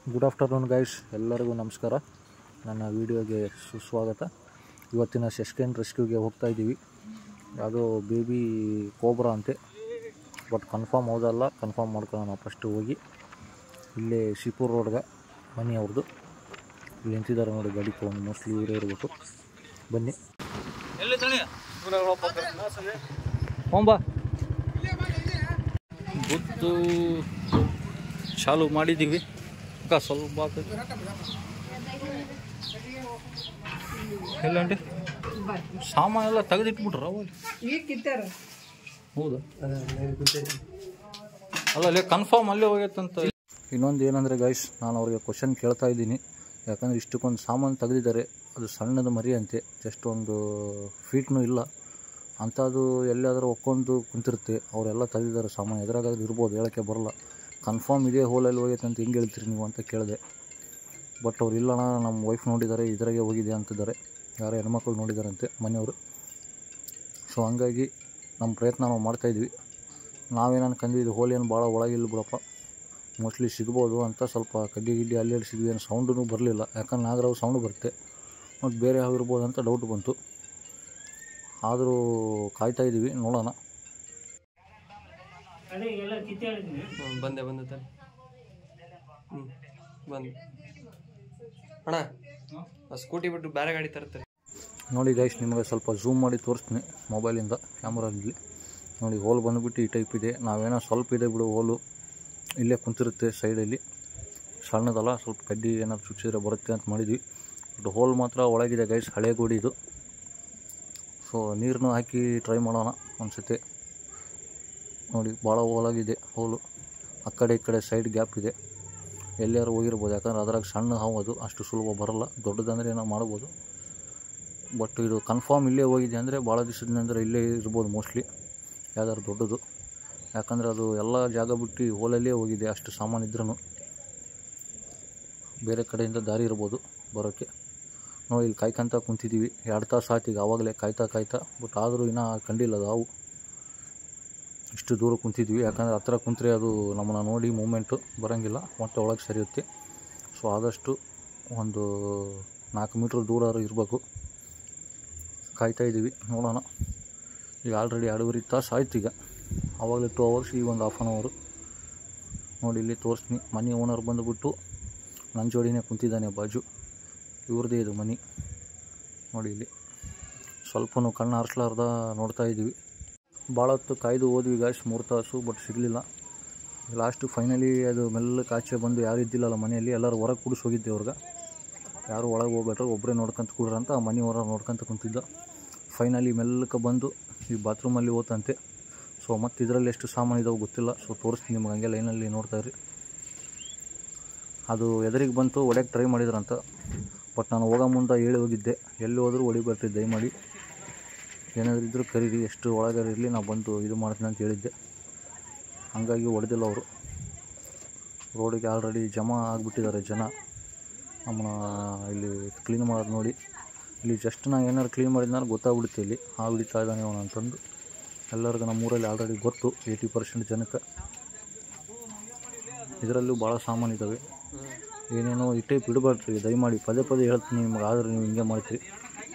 Good afternoon guys, ಎಲ್ಲರಿಗೂ ನಮಸ್ಕಾರ. ನನ್ನ ವಿಡಿಯೋಗೆ ಸುಸ್ವಾಗತ. ಇವತ್ತಿನ ಸೆಸ್ಕೆಂಡ್ ರೆಸ್ಕ್ಯೂಗೆ ಹೋಗ್ತಾ ಇದ್ದೀವಿ. ಯಾವುದೋ ಬೇಬಿ ಕೋಬ್ರಾ ಅಂತೆ, ಬಟ್ ಕನ್ಫರ್ಮ್ ಹೌದಲ್ಲ, ಕನ್ಫರ್ಮ್ ಮಾಡ್ಕೊಳ್ಳೋಣ. ಫಸ್ಟು ಹೋಗಿ ಇಲ್ಲೇ ಶಿಪೂರ್ ರೋಡ್ಗೆ ಮನೆ ಅವ್ರದ್ದು. ಇಲ್ಲಿ ನಿಂತಿದ್ದಾರೆ ನೋಡಿ ಗಾಡಿ ತೊಗೊಂಡು, ಮೋಸ್ಟ್ಲಿ ಇವರೇ ಇರಬೇಕು. ಬನ್ನಿ ಹೋಂಬಾ. ಗುದ್ದು ಚಾಲು ಮಾಡಿದ್ದೀವಿ. ಸ್ವಲ್ಪ ಎಲ್ಲಂಡಿ ಸಾಮಾನೆಲ್ಲ ತೆಗೆದಿಟ್ಬಿಟ್ರ ಹೌದಾ? ಅಲ್ಲ ಅಲ್ಲೇ ಕನ್ಫರ್ಮ್ ಅಲ್ಲೇ ಹೋಗೈತಂತ. ಇನ್ನೊಂದು ಏನಂದರೆ ಗೈಸ್, ನಾನು ಅವ್ರಿಗೆ ಕ್ವಶನ್ ಕೇಳ್ತಾ ಇದ್ದೀನಿ. ಯಾಕಂದರೆ ಇಷ್ಟಕ್ಕೊಂದು ಸಾಮಾನು ತೆಗೆದಿದ್ದಾರೆ. ಅದು ಸಣ್ಣದು ಮರಿ ಅಂತೆ, ಜಸ್ಟ್ ಒಂದು ಫೀಟ್ನೂ ಇಲ್ಲ ಅಂಥದ್ದು. ಎಲ್ಲಾದರೂ ಒಕ್ಕೊಂಡು ಕುಂತಿರುತ್ತೆ. ಅವರೆಲ್ಲ ತೆಗೆದಿದ್ದಾರೆ ಸಾಮಾನು. ಎದುರಾಗಾದ್ರೂ ಇರ್ಬೋದು, ಹೇಳೋಕ್ಕೆ ಬರೋಲ್ಲ. ಕನ್ಫರ್ಮ್ ಇದೇ ಹೋಲಲ್ಲಿ ಹೋಗೈತೆ ಅಂತ ಹೆಂಗೆ ಹೇಳ್ತೀರಿ ನೀವು ಅಂತ ಕೇಳಿದೆ. ಬಟ್ ಅವ್ರು ಇಲ್ಲಣ್ಣ, ನಮ್ಮ ವೈಫ್ ನೋಡಿದ್ದಾರೆ, ಇದ್ರಾಗೆ ಹೋಗಿದೆ ಅಂತಿದ್ದಾರೆ. ಯಾರೋ ಹೆಣ್ಮಕ್ಳು ನೋಡಿದಾರಂತೆ ಮನೆಯವರು. ಸೊ ಹಂಗಾಗಿ ನಮ್ಮ ಪ್ರಯತ್ನ ನಾವು ಮಾಡ್ತಾಯಿದ್ವಿ. ನಾವೇನು ಅನ್ಕೊಂಡ್ವಿ, ಇದು ಹೋಲಿ ಏನು ಭಾಳ ಒಳಗಿಲ್ಲ ಬಿಡಪ್ಪ, ಮೋಸ್ಟ್ಲಿ ಸಿಗ್ಬೋದು ಅಂತ. ಸ್ವಲ್ಪ ಕಡ್ಡಿ ಗಿಡ್ಡಿ ಅಲ್ಲಿ ಸಿದ್ವಿ, ಏನು ಸೌಂಡೂ ಬರಲಿಲ್ಲ. ಯಾಕಂದ್ರೆ ನಾಗರಾವ್ ಸೌಂಡು ಬರುತ್ತೆ, ಮತ್ತು ಬೇರೆ ಯಾವ ಇರ್ಬೋದು ಅಂತ ಡೌಟ್ ಬಂತು. ಆದರೂ ಕಾಯ್ತಾಯಿದ್ದೀವಿ, ನೋಡೋಣ. ಬಂದೆ ಬಂದೆ ಬಂದು ಅಣ್ಣ ಸ್ಕೂಟಿ ಬಿಟ್ಟು ಬೇರೆ ಗಾಡಿ ತರ್ತಾರೆ ನೋಡಿ ಗೈಸ್, ನಿಮಗೆ ಸ್ವಲ್ಪ ಝೂಮ್ ಮಾಡಿ ತೋರಿಸ್ತೀನಿ ಮೊಬೈಲಿಂದ, ಕ್ಯಾಮ್ರಾದಲ್ಲಿ. ನೋಡಿ ಹೋಲ್ ಬಂದುಬಿಟ್ಟು ಈ ಟೈಪ್ ಇದೆ. ನಾವೇನೋ ಸ್ವಲ್ಪ ಇದೆ ಬಿಡು ಹೋಲು, ಇಲ್ಲೇ ಕುಂತಿರುತ್ತೆ ಸೈಡಲ್ಲಿ. ಸಣ್ಣದಲ್ಲ, ಸ್ವಲ್ಪ ಕಡ್ಡಿ ಏನಾದ್ರು ಚುಚ್ಚಿದ್ರೆ ಬರುತ್ತೆ ಅಂತ ಮಾಡಿದ್ವಿ. ಬಟ್ ಹೋಲ್ ಮಾತ್ರ ಒಳಗಿದೆ ಗೈಸ್, ಹಳೆ ಗೋಡಿ ಇದು. ಸೊ ನೀರನ್ನು ಹಾಕಿ ಟ್ರೈ ಮಾಡೋಣ ಅನಿಸುತ್ತೆ. ನೋಡಿ ಭಾಳ ಹೋಲಾಗಿದೆ ಹೋಲು. ಆ ಕಡೆ ಈ ಕಡೆ ಸೈಡ್ ಗ್ಯಾಪ್ ಇದೆ, ಎಲ್ಲಾರು ಹೋಗಿರ್ಬೋದು. ಯಾಕಂದ್ರೆ ಅದ್ರಾಗ ಸಣ್ಣ ಹಾವು, ಅದು ಅಷ್ಟು ಸುಲಭ ಬರೋಲ್ಲ. ದೊಡ್ಡದಂದರೆ ಏನೋ ಮಾಡ್ಬೋದು. ಬಟ್ ಇದು ಕನ್ಫರ್ಮ್ ಇಲ್ಲೇ ಹೋಗಿದೆ ಅಂದರೆ ಭಾಳ ದಿವಸದಿಂದ ಇಲ್ಲೇ ಇರ್ಬೋದು ಮೋಸ್ಟ್ಲಿ, ಯಾವ್ದಾದ್ರು ದೊಡ್ಡದು. ಯಾಕಂದರೆ ಅದು ಎಲ್ಲ ಜಾಗ ಬಿಟ್ಟು ಹೋಲಲ್ಲೇ ಹೋಗಿದೆ. ಅಷ್ಟು ಸಾಮಾನು ಇದ್ರೂ ಬೇರೆ ಕಡೆಯಿಂದ ದಾರಿ ಇರ್ಬೋದು ಬರೋಕ್ಕೆ. ನೋಡಿ ಇಲ್ಲಿ ಕಾಯ್ಕೊಂತ ಕುಂತಿದ್ದೀವಿ, 2 ತಾಸು ಆಯ್ತು ಈಗ ಆವಾಗಲೇ ಕಾಯ್ತಾ. ಬಟ್ ಆದರೂ ಇನ್ನೂ ಕಂಡಿಲ್ಲ ಅದು ಹಾವು. ಇಷ್ಟು ದೂರ ಕುಂತಿದ್ವಿ, ಯಾಕಂದರೆ ಹತ್ರ ಕುಂತ್ರೆ ಅದು ನಮ್ಮನ್ನು ನೋಡಿ ಮೂಮೆಂಟು ಬರೋಂಗಿಲ್ಲ, ಮತ್ತೆ ಒಳಗೆ ಸರಿಯುತ್ತೆ. ಸೊ ಆದಷ್ಟು ಒಂದು 4 ಮೀಟ್ರ್ ದೂರ ಇರಬೇಕು. ಕಾಯ್ತಾಯಿದ್ದೀವಿ, ನೋಡೋಣ. ಈಗ ಆಲ್ರೆಡಿ 2.5 ತಾಸು ಆಯ್ತು. ಈಗ ಆವಾಗಲೇ 2 ಅವರ್ಸ್, ಈಗ ಒಂದು 1/2 ಅವರ್. ನೋಡಿ ಇಲ್ಲಿ ತೋರಿಸ್ತೀನಿ. ಮನೆ ಓನರ್ ಬಂದುಬಿಟ್ಟು ನನ್ನ ಜೋಡಿನೇ ಕುಂತಿದ್ದಾನೆ ಬಾಜು. ಇವ್ರದ್ದೇ ಇದು ಮನೆ. ನೋಡಿ ಇಲ್ಲಿ ಸ್ವಲ್ಪನೂ ಕಣ್ಣು ಹಾರಿಸ್ಲಾರ್ದ ನೋಡ್ತಾಯಿದ್ದೀವಿ. ಭಾಳ ಹೊತ್ತು ಕಾಯ್ದು ಹೋದ್ವಿ ಗಾಯ್ಸ್, 3 ತಾಸು. ಬಟ್ ಸಿಗಲಿಲ್ಲ. ಲಾಸ್ಟು ಫೈನಲಿ ಅದು ಮೆಲ್ಲಕ್ಕೆ ಆಚೆ ಬಂದು, ಯಾರು ಇದ್ದಿಲ್ಲಲ್ಲ ಮನೆಯಲ್ಲಿ, ಎಲ್ಲರೂ ಹೊರಗೆ ಕೂಡಿಸಿ ಹೋಗಿದ್ದೆ ಅವ್ರಿಗೆ. ಯಾರು ಒಳಗೆ ಹೋಗ್ಬೇಡ್ರು, ಒಬ್ಬರೇ ನೋಡ್ಕೊಂತ ಕೂಡ್ರ ಅಂತ ಆ ಮನೆ ಹೊರ ನೋಡ್ಕೊಂತ ಕುಂತಿದ್ದ. ಫೈನಲಿ ಮೆಲ್ಲಕ್ಕೆ ಬಂದು ಈ ಬಾತ್ರೂಮಲ್ಲಿ ಹೋತಂತೆ. ಸೊ ಮತ್ತು ಇದರಲ್ಲಿ ಎಷ್ಟು ಸಾಮಾನು ಇದಾವೆ ಗೊತ್ತಿಲ್ಲ. ಸೊ ತೋರಿಸ್ತೀನಿ ನಿಮ್ಗೆ, ಹಂಗೆ ಲೈನಲ್ಲಿ ನೋಡ್ತಾಯಿರಿ. ಅದು ಎದುರಿಗೆ ಬಂತು, ಹೊಡೆಯೋಕ್ಕೆ ಟ್ರೈ ಮಾಡಿದ್ರಂತ. ಬಟ್ ನಾನು ಹೋಗೋ ಮುಂದೆ ಹೇಳಿ ಹೋಗಿದ್ದೆ, ಎಲ್ಲಿ ಹೋದರೂ ಹೊಡಿಬೇಡ್ರಿ ದಯಮಾಡಿ, ಏನಾದರೂ ಇದ್ದರೂ ಕರೀರಿ, ಎಷ್ಟು ಒಳಗಾರ ಇರಲಿ, ನಾವು ಬಂದು ಇದು ಮಾಡ್ತೀನಿ ಅಂತ ಹೇಳಿದ್ದೆ. ಹಾಗಾಗಿ ಹೊಡೆದಿಲ್ಲ ಅವರು. ರೋಡಿಗೆ ಆಲ್ರೆಡಿ ಜಮಾ ಆಗಿಬಿಟ್ಟಿದ್ದಾರೆ ಜನ. ನಮ್ಮನ್ನ ಇಲ್ಲಿ ಕ್ಲೀನ್ ಮಾಡೋದು ನೋಡಿ. ಇಲ್ಲಿ ಜಸ್ಟ್ ನಾನು ಏನಾದ್ರು ಕ್ಲೀನ್ ಮಾಡಿದ್ನಾರು ಗೊತ್ತಾಗ್ಬಿಡುತ್ತೆ ಇಲ್ಲಿ ಹಾವು ಹಿಡಿತಾ ಇದ್ದಾನೆ ಅವನು ಅಂತಂದು. ಎಲ್ಲರಿಗೂ ನಮ್ಮೂರಲ್ಲಿ ಆಲ್ರೆಡಿ ಗೊತ್ತು 80% ಜನಕ್ಕೆ. ಇದರಲ್ಲೂ ಭಾಳ ಸಾಮಾನು ಇದ್ದಾವೆ. ಏನೇನೋ ಈ ಟೈಪ್ ಇಡಬಾರ್ದ್ರಿ ದಯಮಾಡಿ, ಪದೇ ಹೇಳ್ತೀನಿ ನಿಮ್ಗೆ. ಆದರೆ ನೀವು ಹಿಂಗೆ ಮಾಡ್ತೀರಿ.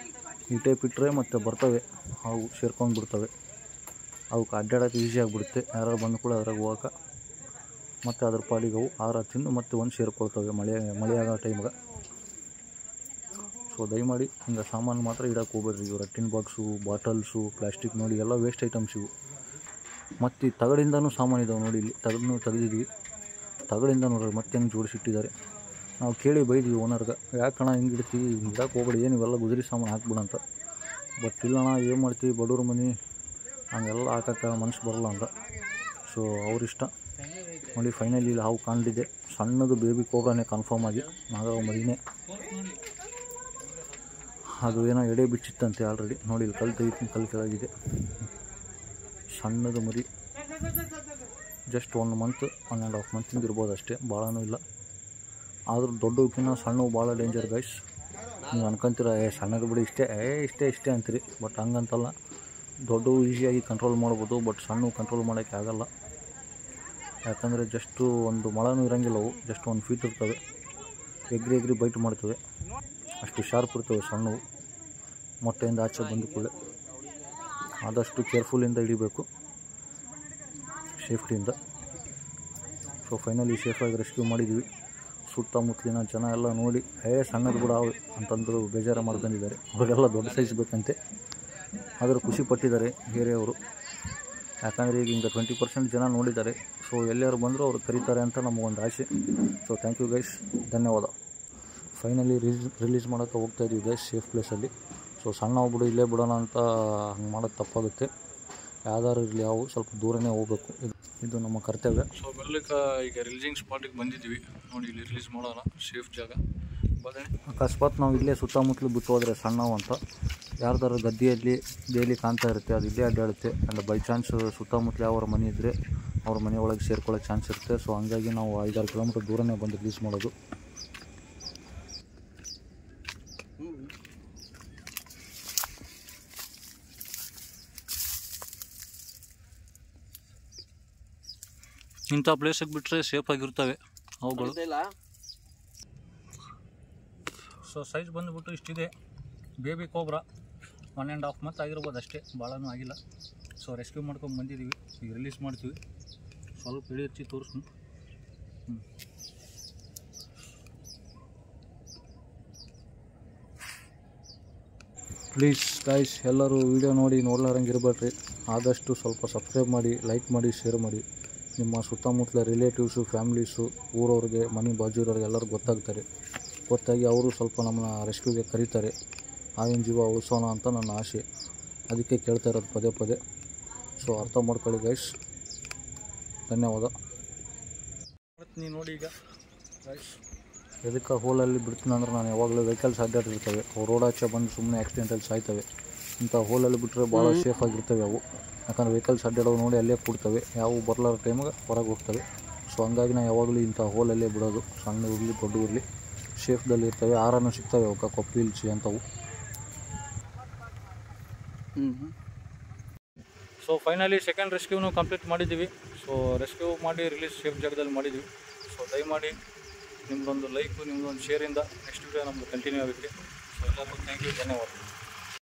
ಈ ಟೈಪ್ ಇಟ್ಟರೆ ಮತ್ತೆ ಬರ್ತವೆ ಅವು, ಸೇರ್ಕೊಂಡು ಬಿಡ್ತವೆ. ಅವಕ್ಕೆ ಅಡ್ಡಾಡೋಕ್ಕೆ ಈಸಿ ಆಗಿಬಿಡುತ್ತೆ. ಯಾರು ಬಂದು ಕೂಡ ಅದ್ರಾಗ ಹೋಗೋಕೆ. ಮತ್ತು ಅದ್ರ ಪಾಡಿಗೆ ಅವು ಆಹಾರ ತಿಂದು ಮತ್ತೆ ಒಂದು ಸೇರ್ಕೊಳ್ತವೆ ಮಳೆ ಆಗೋ ಟೈಮ್ಗೆ. ಸೊ ದಯಮಾಡಿ ಹಿಂಗೆ ಸಾಮಾನು ಮಾತ್ರ ಇಡೋಕೆ ಹೋಗ್ಬೇಡ್ರಿ. ಇವು ಟಿನ್ ಬಾಕ್ಸು, ಬಾಟಲ್ಸು, ಪ್ಲಾಸ್ಟಿಕ್ ನೋಡಿ ಎಲ್ಲ ವೇಸ್ಟ್ ಐಟಮ್ಸ್ ಇವು. ಮತ್ತು ಈ ತಗಡಿಂದನೂ ಸಾಮಾನು ಇದ್ದಾವೆ ನೋಡಿ. ಇಲ್ಲಿ ತಗಡನ್ನು ತೆಗೆದಿದ್ವಿ. ತಗಡಿಂದ ನೋಡ್ರಿ ಮತ್ತೆ ಹೆಂಗೆ ಜೋಡಿಸಿಟ್ಟಿದ್ದಾರೆ. ನಾವು ಕೇಳಿ ಬೈದ್ವಿ ಓನರ್ಗೆ, ಯಾಕಣ್ಣ ಹಿಂಗೆ ಇಡ್ತೀವಿ, ಇಡಕ್ಕೆ ಹೋಗ್ಬೇಡಿ, ಏನು ಇವೆಲ್ಲ ಗುಜರಿ ಸಾಮಾನು ಹಾಕ್ಬಿಡಂತ. ಬಟ್ ಇಲ್ಲಣ್ಣ, ಏನು ಮಾಡ್ತೀವಿ, ಬಡವ್ರ ಮನೆ, ಹಂಗೆಲ್ಲ ಹಾಕೋಕ್ಕೆ ಮನಸ್ಸು ಬರೋಲ್ಲ ಅಂತ. ಸೊ ಅವ್ರಿಷ್ಟ. ನೋಡಿ ಫೈನಲಿ ಇಲ್ಲಿ ಹಾವು ಕಾಣಿದೆ. ಸಣ್ಣದು ಬೇಬಿ ಕೋಬ್ರಾನೇ ಕನ್ಫರ್ಮ್ ಆಗಿ, ನಾಗರಾವ್ ಮರಿನೇ. ಅದು ಏನೋ ಎಡೆ ಬಿಚ್ಚಿತ್ತಂತೆ ಆಲ್ರೆಡಿ. ನೋಡಿ ಇಲ್ಲಿ ಕಲ್ಲು ತೆಗಿತೀನಿ, ಕಲ್ಲು ಕೆಳಗಿದೆ. ಸಣ್ಣದು ಮರಿ, ಜಸ್ಟ್ 1 ಮಂತ್ 1.5 ಮಂತಿಂದ ಇರ್ಬೋದು ಅಷ್ಟೇ, ಭಾಳನೂ ಇಲ್ಲ. ಆದರೂ ದೊಡ್ಡವಕ್ಕಿಂತ ಸಣ್ಣವು ಭಾಳ ಡೇಂಜರ್ ಗೈಸ್. ನೀವು ಅನ್ಕೊಂತೀರ ಸಣ್ಣದು ಬಿಡಿ ಇಷ್ಟೇ ಅಂತೀರಿ. ಬಟ್ ಹಂಗಂತಲ್ಲ, ದೊಡ್ಡವು ಈಸಿಯಾಗಿ ಕಂಟ್ರೋಲ್ ಮಾಡ್ಬೋದು. ಬಟ್ ಸಣ್ಣವು ಕಂಟ್ರೋಲ್ ಮಾಡೋಕ್ಕೆ ಆಗಲ್ಲ. ಯಾಕಂದರೆ ಜಸ್ಟು ಒಂದು ಮೊಳನೂ ಇರೋಂಗಿಲ್ಲ, ಅವು ಜಸ್ಟ್ 1 ಫೀಟ್ ಇರ್ತವೆ. ಎಗ್ರಿ ಬೈಟ್ ಮಾಡ್ತವೆ, ಅಷ್ಟು ಶಾರ್ಪ್ ಇರ್ತವೆ ಸಣ್ಣವು. ಮೊಟ್ಟೆಯಿಂದ ಆಚೆ ಬಂದು ಕೂಡ ಆದಷ್ಟು ಕೇರ್ಫುಲ್ಲಿಂದ ಹಿಡಿಬೇಕು, ಸೇಫ್ಟಿಯಿಂದ. ಸೊ ಫೈನಲಿ ಸೇಫಾಗಿ ರೆಸ್ಕ್ಯೂ ಮಾಡಿದ್ವಿ. ಸುತ್ತಮುತ್ತಲಿನ ಜನ ಎಲ್ಲ ನೋಡಿ ಸಣ್ಣದು ಕೂಡ ಅಂತಂದು ಬೇಜಾರು ಮಾಡ್ಕೊಂಡಿದ್ದಾರೆ. ಅವರಿಗೆಲ್ಲ ದೊಡ್ಡ ಸೈಜ್ ಬೇಕಂತೆ, ಆದರೂ ಖುಷಿ ಪಟ್ಟಿದ್ದಾರೆ ಏರಿಯಾವರು. ಯಾಕಂದರೆ ಈಗ ಹಿಂಗೆ 20% ಜನ ನೋಡಿದ್ದಾರೆ. ಸೊ ಎಲ್ಲರೂ ಬಂದರೂ ಅವ್ರು ಕರೀತಾರೆ ಅಂತ ನಮಗೊಂದು ಆಸೆ. ಸೊ ಥ್ಯಾಂಕ್ ಯು ಗೈಸ್, ಧನ್ಯವಾದ. ಫೈನಲಿ ರಿಲೀಸ್ ಮಾಡೋಕ್ಕೆ ಹೋಗ್ತಾಯಿದ್ವಿ ಗೈಸ್ ಸೇಫ್ ಪ್ಲೇಸಲ್ಲಿ. ಸೊ ಸಣ್ಣ ಬಿಡು ಇಲ್ಲೇ ಬಿಡೋಣ ಅಂತ ಹಂಗೆ ಮಾಡೋದು ತಪ್ಪಾಗುತ್ತೆ. ಯಾವ್ದಾದ್ರು ಇರಲಿ ಯಾವ ಸ್ವಲ್ಪ ದೂರನೇ ಹೋಗಬೇಕು, ಇದು ನಮ್ಮ ಕರ್ತವ್ಯ. ಸೊ ಈಗ ರಿಲೀಸಿಂಗ್ ಸ್ಪಾಟಿಗೆ ಬಂದಿದ್ವಿ ನೋಡಿ, ಇಲ್ಲಿ ರಿಲೀಸ್ ಮಾಡೋಣ ಸೇಫ್ ಜಾಗ. ಅಕಸ್ಮಾತ್ ನಾವು ಇಲ್ಲೇ ಸುತ್ತಮುತ್ತಲು ಬಿಟ್ಟು ಹೋದರೆ ಸಣ್ಣವು ಅಂತ ಯಾರ್ದಾರು ಗದ್ದೆಯಲ್ಲಿ ಡೈಲಿ ಕಾಣ್ತಾ ಇರುತ್ತೆ, ಅದು ಇಲ್ಲೇ ಅಡ್ಡಾಡುತ್ತೆ. ಆ್ಯಂಡ್ ಬೈ ಚಾನ್ಸ್ ಸುತ್ತಮುತ್ತಲು ಯಾವ್ರ ಮನೆ ಇದ್ದರೆ ಅವ್ರ ಮನೆ ಒಳಗೆ ಸೇರ್ಕೊಳ್ಳೋ ಚಾನ್ಸ್ ಇರುತ್ತೆ. ಸೊ ಹಂಗಾಗಿ ನಾವು 5-6 ಕಿಲೋಮೀಟ್ರ್ ದೂರನೇ ಬಂದು ರಿಲೀಸ್ ಮಾಡೋದು. ಇಂಥ ಪ್ಲೇಸಿಗೆ ಬಿಟ್ಟರೆ ಸೇಫಾಗಿರ್ತವೆ ಅವುಗಳು. ಸೊ ಸೈಜ್ ಬಂದುಬಿಟ್ಟು ಇಷ್ಟಿದೆ. ಬೇಬಿ ಕೋಬ್ರಾ 1.5 ಮಂತ್ ಆಗಿರ್ಬೋದು ಅಷ್ಟೇ, ಭಾಳನೂ ಆಗಿಲ್ಲ. ಸೊ ರೆಸ್ಕ್ಯೂ ಮಾಡ್ಕೊಂಡು ಬಂದಿದ್ದೀವಿ, ಈಗ ರಿಲೀಸ್ ಮಾಡ್ತೀವಿ. ಸ್ವಲ್ಪ ಇಳಿ ಹಚ್ಚಿ ತೋರಿಸ್ತೀನಿ. ಪ್ಲೀಸ್ ಗೈಸ್, ಎಲ್ಲರೂ ವೀಡಿಯೋ ನೋಡಿ ನೋಡ್ಲಾರಂಗೆ ಇರಬೇಡ್ರಿ. ಆದಷ್ಟು ಸ್ವಲ್ಪ ಸಬ್ಸ್ಕ್ರೈಬ್ ಮಾಡಿ, ಲೈಕ್ ಮಾಡಿ, ಶೇರ್ ಮಾಡಿ. ನಿಮ್ಮ ಸುತ್ತಮುತ್ತಲ ರಿಲೇಟಿವ್ಸು, ಫ್ಯಾಮ್ಲೀಸು, ಊರವ್ರಿಗೆ, ಮನೆ ಬಾಜು ಇರೋರಿಗೆ ಎಲ್ಲರೂ ಗೊತ್ತಾಗಿ ಅವರು ಸ್ವಲ್ಪ ನಮ್ಮನ್ನ ರೆಸ್ಕ್ಯೂಗೆ ಕರೀತಾರೆ. ಆವಿನ ಜೀವ ಉಳಿಸೋಣ ಅಂತ ನನ್ನ ಆಸೆ, ಅದಕ್ಕೆ ಕೇಳ್ತಾ ಇರೋದು ಪದೇ. ಸೊ ಅರ್ಥ ಮಾಡ್ಕೊಳ್ಳಿ ಗೈಸ್, ಧನ್ಯವಾದ. ನೀವು ನೋಡಿ ಈಗ ಗೈಸ್, ಎದಕ್ಕೆ ಹೋಲಲ್ಲಿ ಬಿಡ್ತೀನಿ ಅಂದ್ರೆ ನಾನು ಯಾವಾಗಲೂ ವೆಹಿಕಲ್ಸ್ ಅಡ್ಡಾಡಿರ್ತವೆ, ರೋಡ್ ಆಚೆ ಬಂದು ಸುಮ್ಮನೆ ಆಕ್ಸಿಡೆಂಟಲ್ಲಿ ಸಾಯ್ತವೆ. ಇಂಥ ಹೋಲಲ್ಲಿ ಬಿಟ್ಟರೆ ಭಾಳ ಸೇಫಾಗಿರ್ತವೆ ಅವು. ಯಾಕಂದರೆ ವೆಹಿಕಲ್ಸ್ ಅಡ್ಡಾಡೋದು ನೋಡಿ ಅಲ್ಲೇ ಕೂಡ್ತವೆ, ಯಾವ ಬರಲಾರ ಟೈಮಿಗೆ ಹೊರಗೆ ಹೋಗ್ತವೆ. ಸೊ ಹಂಗಾಗಿ ನಾವು ಯಾವಾಗಲೂ ಇಂಥ ಹೋಲಲ್ಲೇ ಬಿಡೋದು, ಸಣ್ಣ ಇರಲಿ ದೊಡ್ಡ ಇರಲಿ ಸೇಫ್ದಲ್ಲಿ ಇರ್ತವೆ. ಆರನ್ನು ಸಿಗ್ತವೆ ಅವಕ್ಕೆ, ಕೊಪ್ಪಿ ಇಲ್ಚಿ ಅಂಥವು. ಸೊ ಫೈನಲಿ ಸೆಕೆಂಡ್ ರೆಸ್ಕ್ಯೂನು ಕಂಪ್ಲೀಟ್ ಮಾಡಿದ್ದೀವಿ. ಸೊ ರೆಸ್ಕ್ಯೂ ಮಾಡಿ ರಿಲೀಸ್ ಸೇಫ್ ಜಾಗದಲ್ಲಿ ಮಾಡಿದ್ದೀವಿ. ಸೊ ದಯಮಾಡಿ ನಿಮ್ಮದೊಂದು ಲೈಕು, ನಿಮ್ಮದೊಂದು ಶೇರಿಂದ ನೆಕ್ಸ್ಟ್ ವೀಡಿಯೋ ನಮ್ಮದು ಕಂಟಿನ್ಯೂ ಆಗುತ್ತೆ. ಸೊ ಎಲ್ಲರಿಗೂ ಥ್ಯಾಂಕ್ ಯು, ಧನ್ಯವಾದ.